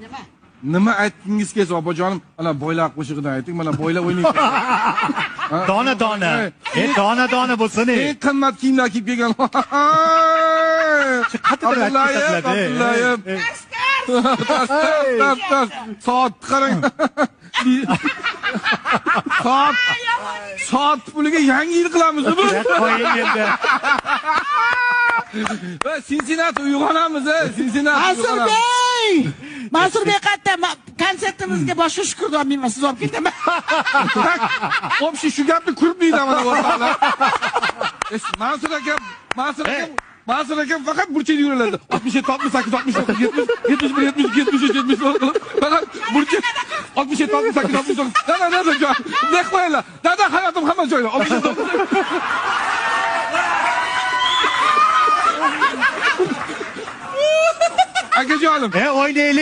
Nima? Nima aytdingiz kelsa opajonim, mana boylar qo'shig'idan ayting, mana boylar o'ynaydi. Dona dona bo'lsin. Eng qimmat kiyimlar kiyib kelgan. Abdullayim. Soat qarang. Soat puliga yangi yil qilamiz bu. Qo'ying endi. Va Sinsinat uyg'onamiz, Sinsinat. Mansurbek qayerda? Konsertimizga boshqa shukrda olmayman, siz olib ketaman. Obshi shu gapni ko'rib deydaman o'rtoqlar. Mansur akam faqat burchak yuraveradi. 67, 68, 69, 70, 71, 72, 73, 74 faqat burchak. 67, 68, 69. Dada joy. Ne qo'yinglar. Dada hayotim hamma joyda. 67. Akajonim. O'ynaylik.